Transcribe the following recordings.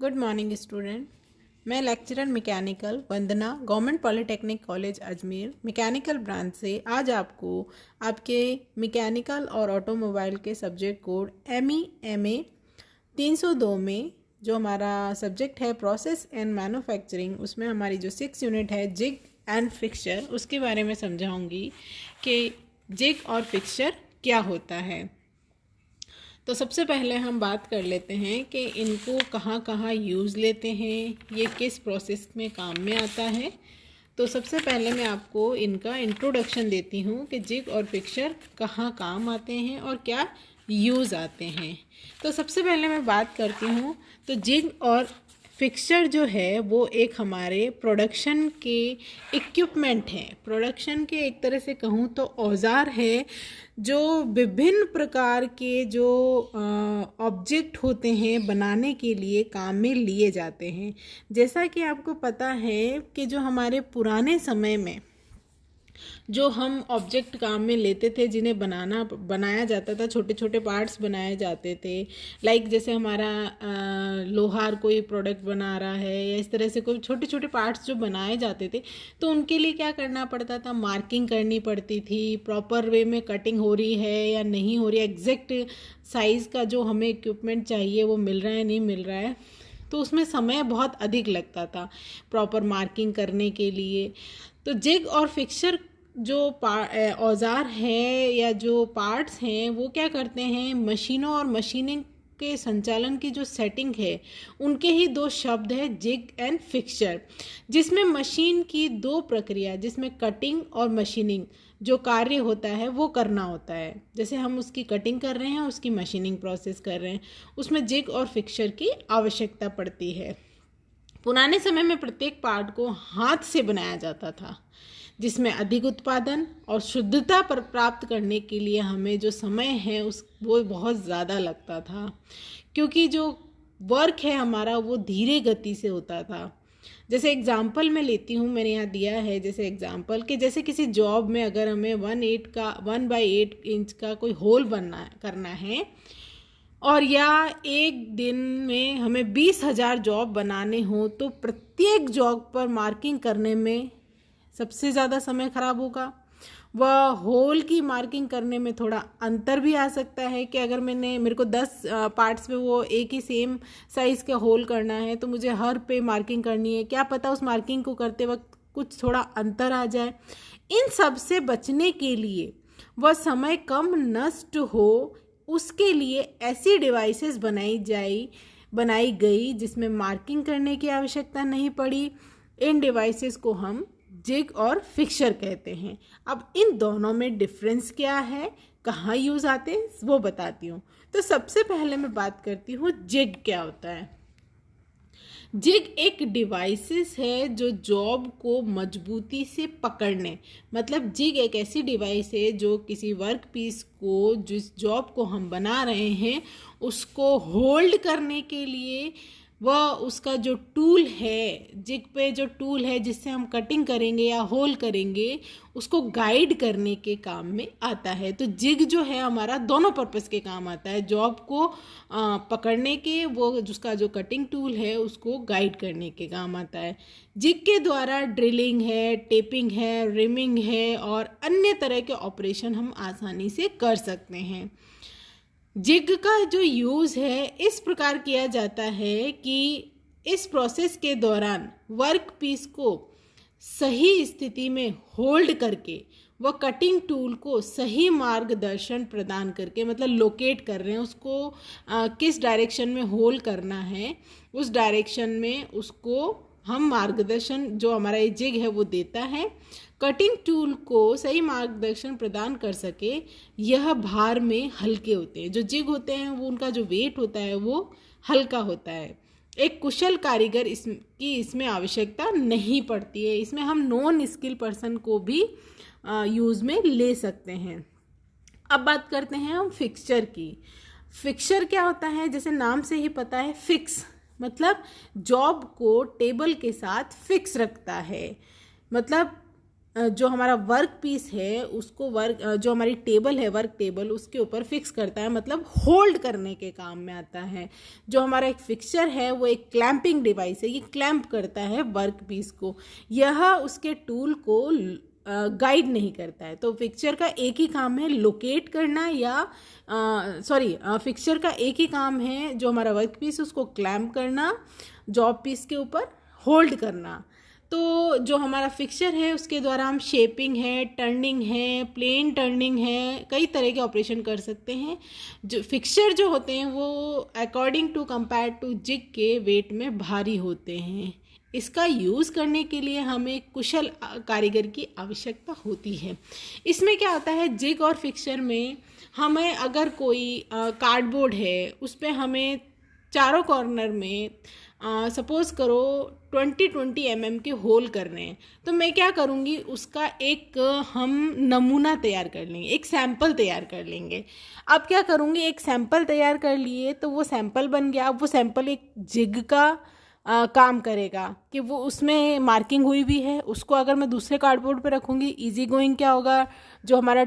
Good morning student. मैं lecturer mechanical Vandana government polytechnic college Ajmer mechanical branch से आज आपको आपके मैकेनिकल और ऑटोमोबाइल के सब्जेक्ट कोड MEMA 302 में जो हमारा सब्जेक्ट है प्रोसेस एंड मैन्युफैक्चरिंग, उसमें हमारी जो 6 यूनिट है जिग एंड फिक्सचर, उसके बारे में समझाऊंगी कि जिग और फिक्सचर क्या होता है। तो सबसे पहले हम बात कर लेते हैं कि इनको कहाँ कहाँ यूज़ लेते हैं, ये किस प्रोसेस में काम में आता है। तो सबसे पहले मैं आपको इनका इंट्रोडक्शन देती हूँ कि जिग और फिक्सचर कहाँ काम आते हैं और क्या यूज़ आते हैं। तो सबसे पहले मैं बात करती हूँ तो जिग और फिक्सचर जो है वो एक हमारे प्रोडक्शन के इक्विपमेंट हैं। प्रोडक्शन के एक तरह से कहूँ तो औजार है जो विभिन्न प्रकार के जो ऑब्जेक्ट होते हैं बनाने के लिए काम में लिए जाते हैं। जैसा कि आपको पता है कि जो हमारे पुराने समय में जो हम ऑब्जेक्ट काम में लेते थे, जिन्हें बनाया जाता था, छोटे छोटे पार्ट्स बनाए जाते थे। लाइक जैसे हमारा लोहार कोई प्रोडक्ट बना रहा है या इस तरह से कोई छोटे छोटे पार्ट्स जो बनाए जाते थे, तो उनके लिए क्या करना पड़ता था, मार्किंग करनी पड़ती थी, प्रॉपर वे में कटिंग हो रही है या नहीं हो रही है, एग्जैक्ट साइज़ का जो हमें इक्विपमेंट चाहिए वो मिल रहा है नहीं मिल रहा है। तो उसमें समय बहुत अधिक लगता था प्रॉपर मार्किंग करने के लिए। तो जिग और फिक्सचर जो औजार है या जो पार्ट्स हैं वो क्या करते हैं, मशीनों और मशीनिंग के संचालन की जो सेटिंग है उनके ही दो शब्द है जिग एंड फिक्सचर, जिसमें मशीन की दो प्रक्रिया, जिसमें कटिंग और मशीनिंग जो कार्य होता है वो करना होता है। जैसे हम उसकी कटिंग कर रहे हैं, उसकी मशीनिंग प्रोसेस कर रहे हैं, उसमें जिग और फिक्सचर की आवश्यकता पड़ती है। पुराने समय में प्रत्येक पार्ट को हाथ से बनाया जाता था, जिसमें अधिक उत्पादन और शुद्धता पर प्राप्त करने के लिए हमें जो समय है वो बहुत ज़्यादा लगता था, क्योंकि जो वर्क है हमारा वो धीरे गति से होता था। जैसे एग्जाम्पल मैं लेती हूँ, मैंने यहाँ दिया है जैसे एग्जाम्पल कि जैसे किसी जॉब में अगर हमें 1/8 इंच का कोई होल करना है और या एक दिन में हमें 20,000 जॉब बनाने हो, तो प्रत्येक जॉब पर मार्किंग करने में सबसे ज़्यादा समय खराब होगा। वह होल की मार्किंग करने में थोड़ा अंतर भी आ सकता है कि अगर मेरे को 10 पार्ट्स में वो एक ही सेम साइज़ का होल करना है, तो मुझे हर पे मार्किंग करनी है। क्या पता उस मार्किंग को करते वक्त कुछ थोड़ा अंतर आ जाए। इन सब से बचने के लिए, वह समय कम नष्ट हो, उसके लिए ऐसी डिवाइसेस बनाई गई जिसमें मार्किंग करने की आवश्यकता नहीं पड़ी। इन डिवाइसेस को हम जिग और फिक्सचर कहते हैं। अब इन दोनों में डिफरेंस क्या है, कहाँ यूज़ आते हैं, वो बताती हूँ। तो सबसे पहले मैं बात करती हूँ जिग क्या होता है। जिग एक डिवाइसेस है जो जॉब को मजबूती से पकड़ने, मतलब जिग एक ऐसी डिवाइस है जो किसी वर्क पीस को, जिस जॉब को हम बना रहे हैं, उसको होल्ड करने के लिए वह उसका जो टूल है, जिग पे जो टूल है जिससे हम कटिंग करेंगे या होल करेंगे, उसको गाइड करने के काम में आता है। तो जिग जो है हमारा दोनों पर्पस के काम आता है, जॉब को पकड़ने के, वो जिसका जो कटिंग टूल है उसको गाइड करने के काम आता है। जिग के द्वारा ड्रिलिंग है, टेपिंग है, रिमिंग है और अन्य तरह के ऑपरेशन हम आसानी से कर सकते हैं। जिग का जो यूज़ है इस प्रकार किया जाता है कि इस प्रोसेस के दौरान वर्क पीस को सही स्थिति में होल्ड करके, वह कटिंग टूल को सही मार्गदर्शन प्रदान करके, मतलब लोकेट कर रहे हैं उसको किस डायरेक्शन में होल्ड करना है, उस डायरेक्शन में उसको हम मार्गदर्शन जो हमारा ये जिग है वो देता है। कटिंग टूल को सही मार्गदर्शन प्रदान कर सके, यह भार में हल्के होते हैं। जो जिग होते हैं वो, उनका जो वेट होता है वो हल्का होता है। एक कुशल कारीगर इसमें आवश्यकता नहीं पड़ती है। इसमें हम नॉन स्किल पर्सन को भी यूज़ में ले सकते हैं। अब बात करते हैं हम फिक्सचर की। फिक्सचर क्या होता है, जैसे नाम से ही पता है, फिक्स मतलब जॉब को टेबल के साथ फिक्स रखता है। मतलब जो हमारा वर्क पीस है उसको जो हमारी टेबल है वर्क टेबल उसके ऊपर फिक्स करता है, मतलब होल्ड करने के काम में आता है। जो हमारा एक फिक्सचर है वो एक क्लैंपिंग डिवाइस है, ये क्लैंप करता है वर्क पीस को, यह उसके टूल को गाइड नहीं करता है। तो फिक्सचर का एक ही काम है लोकेट करना या फिक्सचर का एक ही काम है जो हमारा वर्क पीस उसको क्लैंप करना, जॉब पीस के ऊपर होल्ड करना। तो जो हमारा फिक्सचर है उसके द्वारा हम शेपिंग है, टर्निंग है, प्लेन टर्निंग है, कई तरह के ऑपरेशन कर सकते हैं। जो फिक्सचर जो होते हैं वो according to compare to jig के वेट में भारी होते हैं। इसका यूज़ करने के लिए हमें कुशल कारीगर की आवश्यकता होती है। इसमें क्या होता है, जिग और फिक्सचर में हमें अगर कोई कार्डबोर्ड है उस पर हमें चारों कॉर्नर में सपोज़ करो 20-20 mm के होल करने हैं, तो मैं क्या करूँगी, उसका एक हम नमूना तैयार कर लेंगे, एक सैंपल तैयार कर लेंगे। अब क्या करूँगी, एक सैंपल तैयार कर लिए तो वो सैंपल बन गया। अब वो सैंपल एक जिग का काम करेगा कि वो उसमें मार्किंग हुई भी है। उसको अगर मैं दूसरे कार्डबोर्ड पे रखूँगी, इजी गोइंग क्या होगा, जो हमारा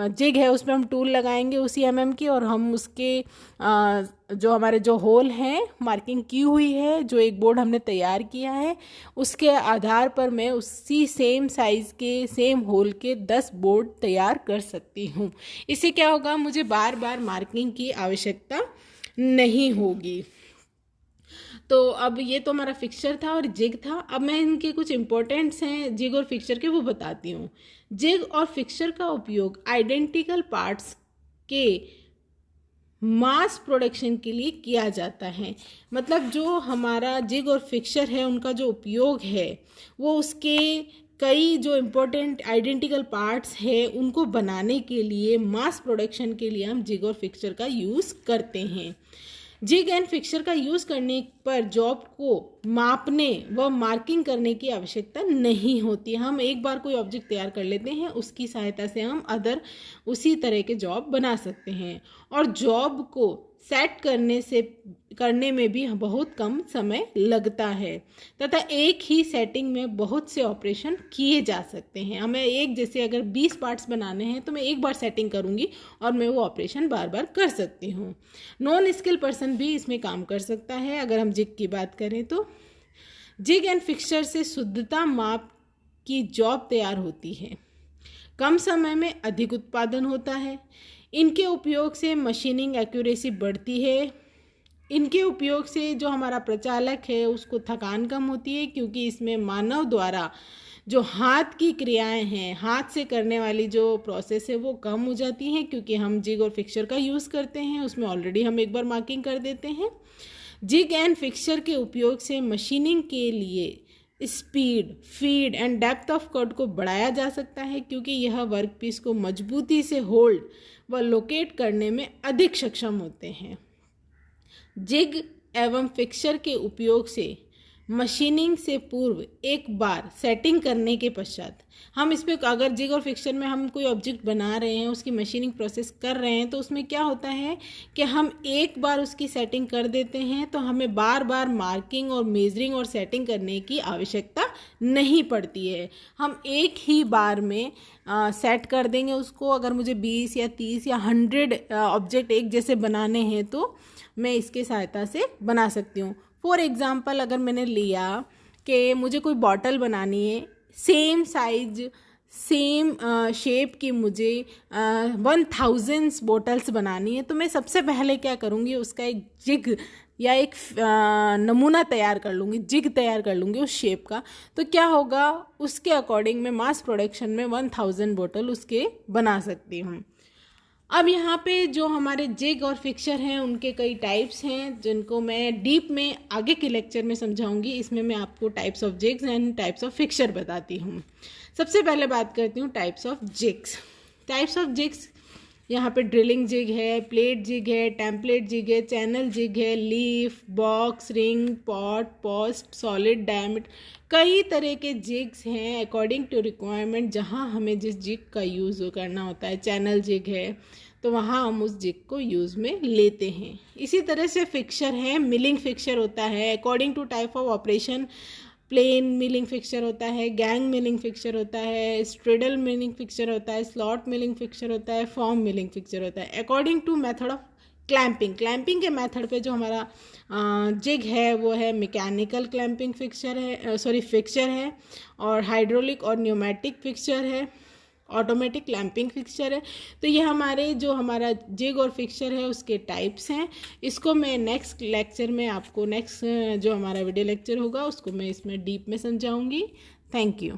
जिग है उसमें हम टूल लगाएंगे उसी की, और हम उसके जो हमारे जो होल हैं मार्किंग की हुई है, जो एक बोर्ड हमने तैयार किया है उसके आधार पर मैं उसी सेम साइज़ के सेम होल के 10 बोर्ड तैयार कर सकती हूँ। इससे क्या होगा, मुझे बार बार मार्किंग की आवश्यकता नहीं होगी। तो अब ये तो हमारा फिक्सचर था और जिग था। अब मैं इनके कुछ इंपॉर्टेंट्स हैं जिग और फिक्सचर के वो बताती हूँ। जिग और फिक्सचर का उपयोग आइडेंटिकल पार्ट्स के मास प्रोडक्शन के लिए किया जाता है। मतलब जो हमारा जिग और फिक्सचर है उनका जो उपयोग है वो उसके कई जो इम्पोर्टेंट आइडेंटिकल पार्ट्स है उनको बनाने के लिए, मास प्रोडक्शन के लिए हम जिग और फिक्सचर का यूज़ करते हैं। जिग एंड फिक्सचर का यूज़ करने पर जॉब को मापने व मार्किंग करने की आवश्यकता नहीं होती। हम एक बार कोई ऑब्जेक्ट तैयार कर लेते हैं, उसकी सहायता से हम उसी तरह के जॉब बना सकते हैं, और जॉब को सेट करने में भी बहुत कम समय लगता है तथा एक ही सेटिंग में बहुत से ऑपरेशन किए जा सकते हैं। हमें जैसे अगर 20 पार्ट्स बनाने हैं तो मैं एक बार सेटिंग करूंगी और मैं वो ऑपरेशन बार बार कर सकती हूँ। नॉन स्किल पर्सन भी इसमें काम कर सकता है। अगर हम जिग की बात करें तो जिग एंड फिक्सचर से शुद्धता माप की जॉब तैयार होती है, कम समय में अधिक उत्पादन होता है। इनके उपयोग से मशीनिंग एक्यूरेसी बढ़ती है। इनके उपयोग से जो हमारा प्रचालक है उसको थकान कम होती है, क्योंकि इसमें मानव द्वारा जो हाथ की क्रियाएं हैं, हाथ से करने वाली जो प्रोसेस है वो कम हो जाती हैं, क्योंकि हम जिग और फिक्सचर का यूज़ करते हैं। उसमें ऑलरेडी हम एक बार मार्किंग कर देते हैं। जिग एंड फिक्सचर के उपयोग से मशीनिंग के लिए speed, feed and depth of cut को बढ़ाया जा सकता है, क्योंकि यह वर्कपीस को मजबूती से होल्ड व लोकेट करने में अधिक सक्षम होते हैं। जिग एवं फिक्सचर के उपयोग से मशीनिंग से पूर्व एक बार सेटिंग करने के पश्चात हम इस पर, अगर जिग और फिक्सचर में हम कोई ऑब्जेक्ट बना रहे हैं, उसकी मशीनिंग प्रोसेस कर रहे हैं, तो उसमें क्या होता है कि हम एक बार उसकी सेटिंग कर देते हैं तो हमें बार बार मार्किंग और मेजरिंग और सेटिंग करने की आवश्यकता नहीं पड़ती है। हम एक ही बार में सेट कर देंगे उसको। अगर मुझे 20 या 30 या 100 ऑब्जेक्ट एक जैसे बनाने हैं तो मैं इसके सहायता से बना सकती हूँ। फॉर एग्ज़ाम्पल, अगर मैंने लिया कि मुझे कोई बॉटल बनानी है, सेम साइज सेम शेप की मुझे 1000 बॉटल्स बनानी है, तो मैं सबसे पहले क्या करूँगी, उसका एक जिग या एक नमूना तैयार कर लूँगी, जिग तैयार कर लूँगी उस शेप का। तो क्या होगा, उसके अकॉर्डिंग मैं मास प्रोडक्शन में 1000 बोतल उसके बना सकती हूँ। अब यहाँ पे जो हमारे जिग और फिक्सचर हैं उनके कई टाइप्स हैं, जिनको मैं डीप में आगे के लेक्चर में समझाऊंगी। इसमें मैं आपको types of jigs and types of fixture बताती हूँ। सबसे पहले बात करती हूँ types of jigs. Types of jigs यहाँ पे ड्रिलिंग जिग है, प्लेट जिग है, टेम्पलेट जिग है, चैनल जिग है, leaf, box, ring, pot, post, solid, diameter, कई तरह के जिग्स हैं अकॉर्डिंग टू रिक्वायरमेंट, जहाँ हमें जिस जिग का यूज़ करना होता है। चैनल जिग है तो वहाँ हम उस जिग को यूज़ में लेते हैं। इसी तरह से फिक्सचर है, मिलिंग फिक्सचर होता है। According to type of operation plain milling fixture होता है, गैंग मिलिंग फिक्सचर होता है, स्ट्रेडल मिलिंग फिक्सचर होता है, स्लॉट मिलिंग फिक्सचर होता है, फॉर्म मिलिंग फिक्सचर होता है। According to method of clamping के मेथड पे जो हमारा जिग है वो है मैकेनिकल क्लैंपिंग फिक्सचर है, फिक्सचर है, और हाइड्रोलिक और न्यूमेटिक फिक्सचर है, ऑटोमेटिक क्लैंपिंग फिक्सचर है। तो ये हमारा जिग और फिक्सचर है उसके टाइप्स हैं। इसको मैं नेक्स्ट लेक्चर में आपको जो हमारा वीडियो लेक्चर होगा उसको मैं इसमें डीप में समझाऊंगी। Thank you.